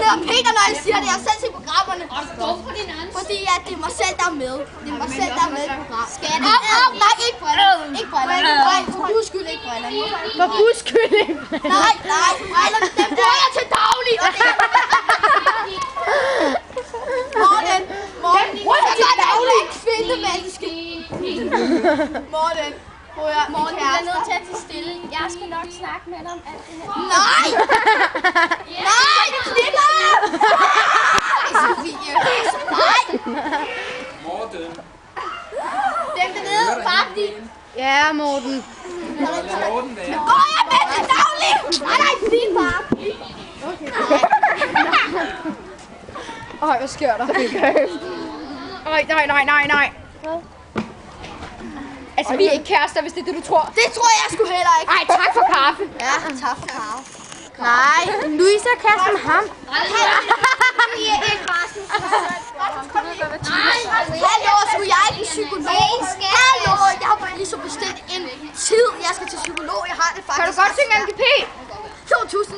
hører Peter, når jeg siger det. Jeg har selv set programmerne. Fordi at det er mig selv, der er med. Det er mig selv, der er med i programmet. Nej, ikke brillerne. Ikke brillerne. Nej, for guds skyld ikke brillerne. For guds skyld ikke. Nej, brillerne, dem bruger jeg til daglig. Okay? Morten, jeg gør det alle kvindemenneske. Morten, Morten, du er nødt til at tage stille. Jeg skal nok snakke med dig om alt det her. nej! Nej, Knipper! Sofie, nej! Morten. Dem dernede, faktisk. Ja, Morten. Morten der. Går jeg med til daglig? Nej, din far. Øj, hvad sker der? Nej. Altså, vi er ikke kærester, hvis det er det, du tror. Det tror jeg sgu heller ikke. Ej, tak for kaffe. Ja, tak for kaffe. Nej, Louise er kærester med ham. Nej, hallo, skulle jeg ikke